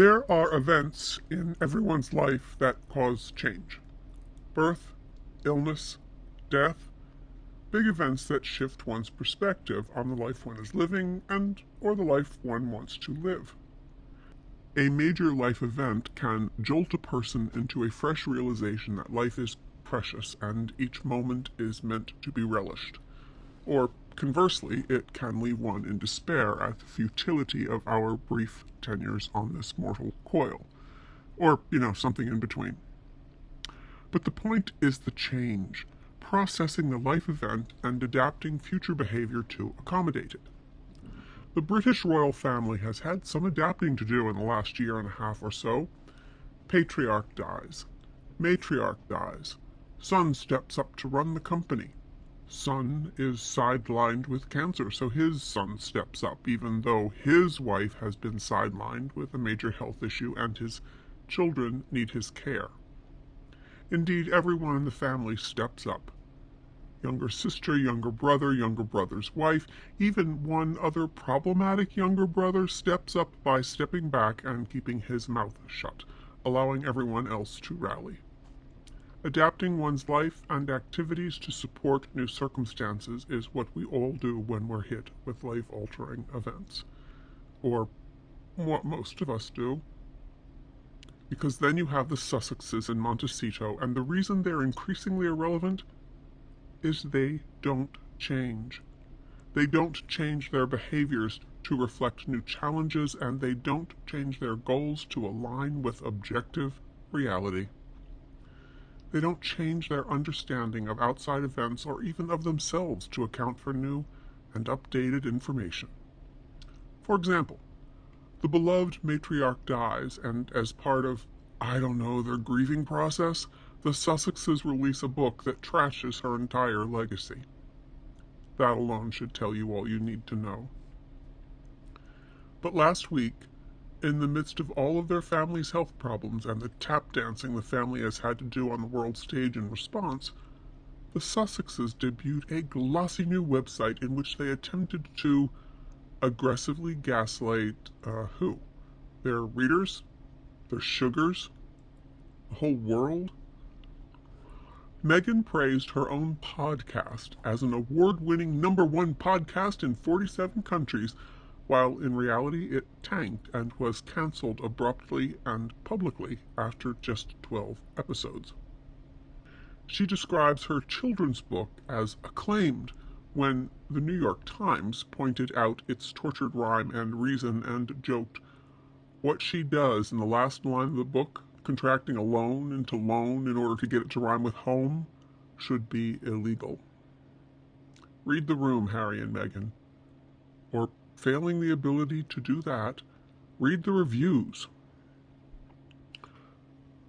There are events in everyone's life that cause change. Birth, illness, death, big events that shift one's perspective on the life one is living and or the life one wants to live. A major life event can jolt a person into a fresh realization that life is precious and each moment is meant to be relished. Or, conversely, it can leave one in despair at the futility of our brief tenures on this mortal coil. Or, something in between. But the point is the change, processing the life event and adapting future behavior to accommodate it. The British royal family has had some adapting to do in the last year and a half or so. Patriarch dies. Matriarch dies. Son steps up to run the company. Son is sidelined with cancer, so his son steps up, even though his wife has been sidelined with a major health issue and his children need his care. Indeed, everyone in the family steps up. Younger sister, younger brother's wife, even one other problematic younger brother steps up by stepping back and keeping his mouth shut, allowing everyone else to rally. Adapting one's life and activities to support new circumstances is what we all do when we're hit with life-altering events. Or what most of us do. Because then you have the Sussexes in Montecito, and the reason they're increasingly irrelevant is they don't change. They don't change their behaviors to reflect new challenges, and they don't change their goals to align with objective reality. They don't change their understanding of outside events or even of themselves to account for new and updated information. For example, the beloved matriarch dies, and as part of, their grieving process, the Sussexes release a book that trashes her entire legacy. That alone should tell you all you need to know. But last week, in the midst of all of their family's health problems and the tap dancing the family has had to do on the world stage in response, the Sussexes debuted a glossy new website in which they attempted to aggressively gaslight who? Their readers? Their sugars? The whole world? Meghan praised her own podcast as an award-winning #1 podcast in 47 countries, while in reality it tanked and was cancelled abruptly and publicly after just 12 episodes. She describes her children's book as acclaimed when the New York Times pointed out its tortured rhyme and reason and joked, what she does in the last line of the book, contracting a loan into loan in order to get it to rhyme with home, should be illegal. Read the room, Harry and Meghan. Or failing the ability to do that, read the reviews.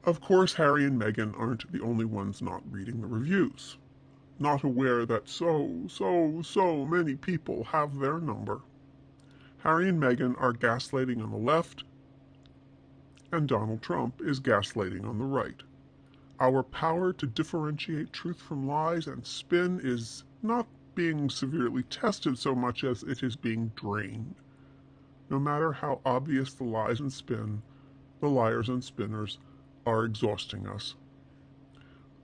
Of course, Harry and Meghan aren't the only ones not reading the reviews, not aware that so many people have their number. Harry and Meghan are gaslighting on the left, and Donald Trump is gaslighting on the right. Our power to differentiate truth from lies and spin is not being severely tested so much as it is being drained. No matter how obvious the lies and spin, the liars and spinners are exhausting us.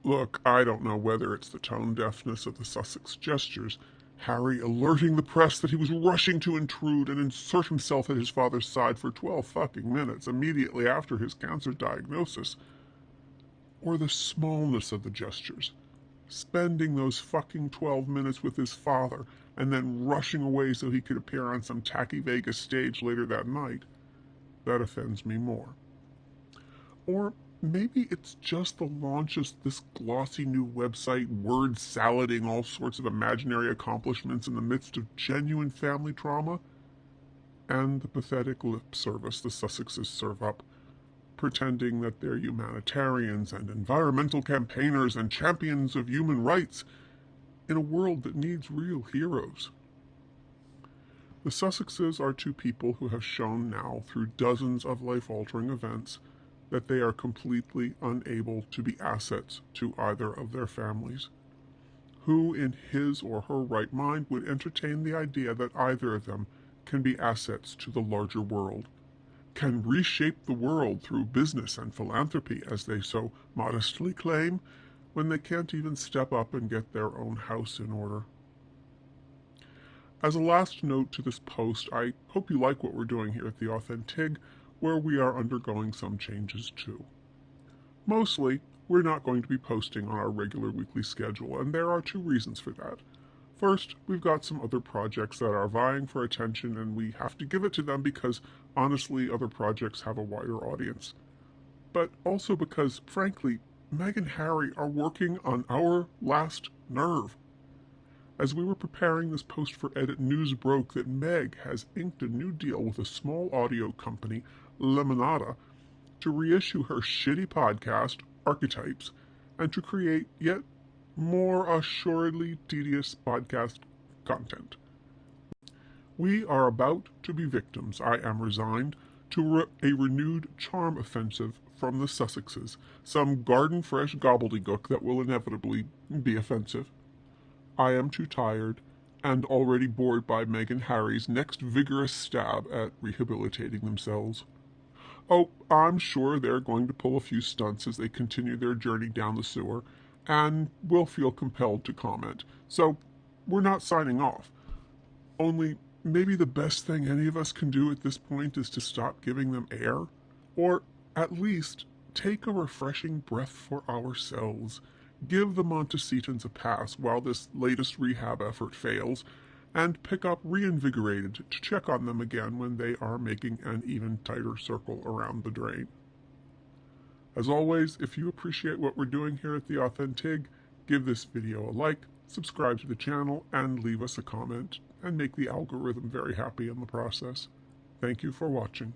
Look, I don't know whether it's the tone deafness of the Sussex gestures, Harry alerting the press that he was rushing to intrude and insert himself at his father's side for 12 fucking minutes immediately after his cancer diagnosis, or the smallness of the gestures, spending those fucking 12 minutes with his father and then rushing away so he could appear on some tacky Vegas stage later that night, that offends me more. Or maybe it's just the launch of this glossy new website, word salading all sorts of imaginary accomplishments in the midst of genuine family trauma, and the pathetic lip service the Sussexes serve up, pretending that they're humanitarians and environmental campaigners and champions of human rights in a world that needs real heroes. The Sussexes are two people who have shown now through dozens of life-altering events that they are completely unable to be assets to either of their families. Who in his or her right mind would entertain the idea that either of them can be assets to the larger world, can reshape the world through business and philanthropy, as they so modestly claim, when they can't even step up and get their own house in order. As a last note to this post, I hope you like what we're doing here at the Authentig, where we are undergoing some changes too. Mostly, we're not going to be posting on our regular weekly schedule, and there are two reasons for that. First, we've got some other projects that are vying for attention, and we have to give it to them because, honestly, other projects have a wider audience. But also because, frankly, Meg and Harry are working on our last nerve. As we were preparing this post for edit, news broke that Meg has inked a new deal with a small audio company, Lemonada, to reissue her shitty podcast, Archetypes, and to create yet more assuredly tedious podcast content. We are about to be victims, I am resigned, to a renewed charm offensive from the Sussexes, some garden-fresh gobbledygook that will inevitably be offensive. I am too tired, and already bored by Meg and Harry's next vigorous stab at rehabilitating themselves. Oh, I'm sure they're going to pull a few stunts as they continue their journey down the sewer, and will feel compelled to comment. So, we're not signing off. Only, maybe the best thing any of us can do at this point is to stop giving them air, or at least take a refreshing breath for ourselves, give the Montecitans a pass while this latest rehab effort fails, and pick up reinvigorated to check on them again when they are making an even tighter circle around the drain. As always, if you appreciate what we're doing here at the Authentig, give this video a like, subscribe to the channel, and leave us a comment, and make the algorithm very happy in the process. Thank you for watching.